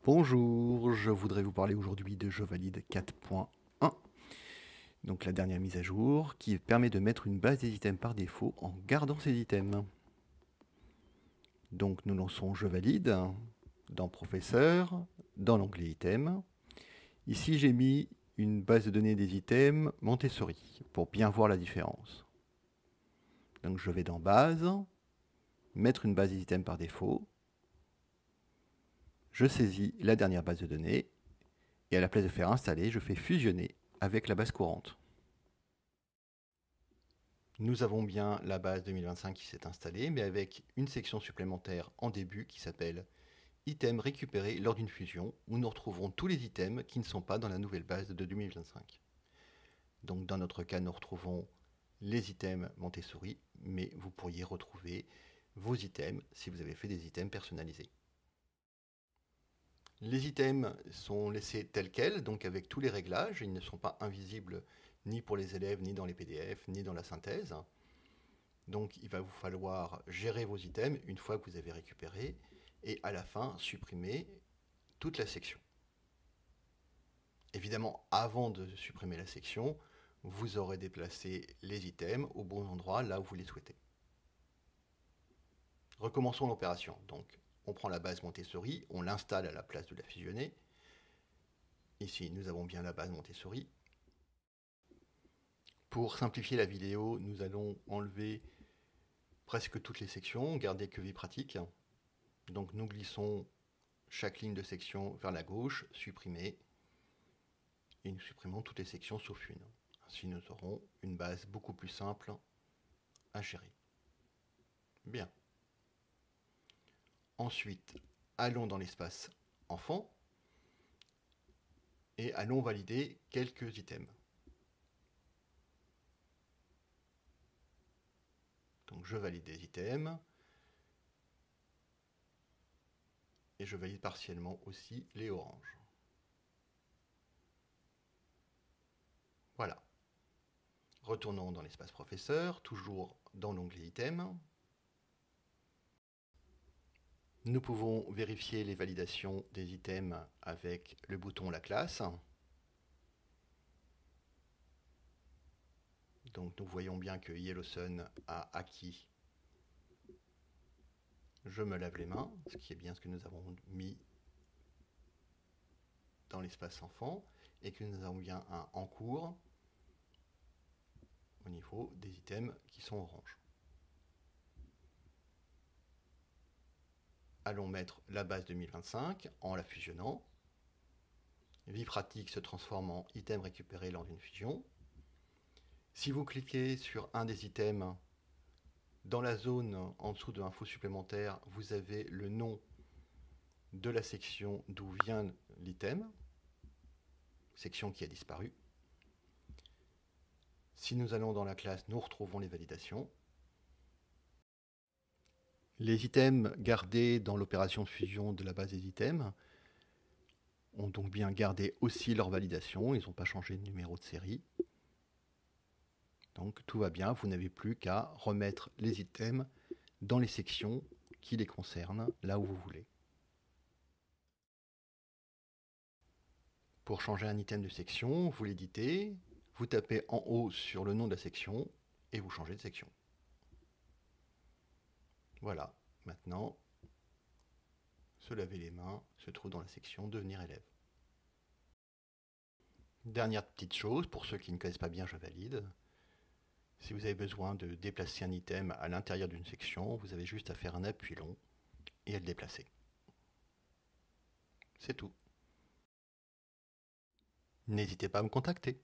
Bonjour, je voudrais vous parler aujourd'hui de Je valide 4.1, donc la dernière mise à jour, qui permet de mettre une base des items par défaut en gardant ces items. Donc nous lançons Je valide dans Professeur, dans l'onglet Items. Ici j'ai mis une base de données des items Montessori pour bien voir la différence. Donc je vais dans Base, mettre une base des items par défaut. Je saisis la dernière base de données et à la place de faire installer, je fais fusionner avec la base courante. Nous avons bien la base 2025 qui s'est installée, mais avec une section supplémentaire en début qui s'appelle Items récupérés lors d'une fusion, où nous retrouverons tous les items qui ne sont pas dans la nouvelle base de 2025. Donc dans notre cas, nous retrouvons les items Montessori, mais vous pourriez retrouver vos items si vous avez fait des items personnalisés. Les items sont laissés tels quels, donc avec tous les réglages. Ils ne sont pas invisibles ni pour les élèves, ni dans les PDF, ni dans la synthèse. Donc il va vous falloir gérer vos items une fois que vous avez récupéré et à la fin supprimer toute la section. Évidemment, avant de supprimer la section, vous aurez déplacé les items au bon endroit là où vous les souhaitez. Recommençons l'opération. Donc on prend la base Montessori, on l'installe à la place de la fusionner. Ici, nous avons bien la base Montessori. Pour simplifier la vidéo, nous allons enlever presque toutes les sections, garder que vie pratique. Donc nous glissons chaque ligne de section vers la gauche, supprimer, et nous supprimons toutes les sections sauf une. Ainsi nous aurons une base beaucoup plus simple à gérer. Bien. Ensuite, allons dans l'espace enfant et allons valider quelques items. Donc je valide des items et je valide partiellement aussi les oranges. Voilà. Retournons dans l'espace professeur, toujours dans l'onglet items. Nous pouvons vérifier les validations des items avec le bouton La classe. Donc nous voyons bien que Yellowsun a acquis Je me lave les mains, ce qui est bien ce que nous avons mis dans l'espace enfant, et que nous avons bien un en cours au niveau des items qui sont orange. Allons mettre la base 2025 en la fusionnant. Vie pratique se transforme en item récupéré lors d'une fusion. Si vous cliquez sur un des items, dans la zone en dessous de infos supplémentaires, vous avez le nom de la section d'où vient l'item, section qui a disparu. Si nous allons dans la classe, nous retrouvons les validations. Les items gardés dans l'opération de fusion de la base des items ont donc bien gardé aussi leur validation, ils n'ont pas changé de numéro de série. Donc tout va bien, vous n'avez plus qu'à remettre les items dans les sections qui les concernent, là où vous voulez. Pour changer un item de section, vous l'éditez, vous tapez en haut sur le nom de la section et vous changez de section. Voilà, maintenant, se laver les mains se trouve dans la section Devenir élève. Dernière petite chose, pour ceux qui ne connaissent pas bien Je valide, si vous avez besoin de déplacer un item à l'intérieur d'une section, vous avez juste à faire un appui long et à le déplacer. C'est tout. N'hésitez pas à me contacter.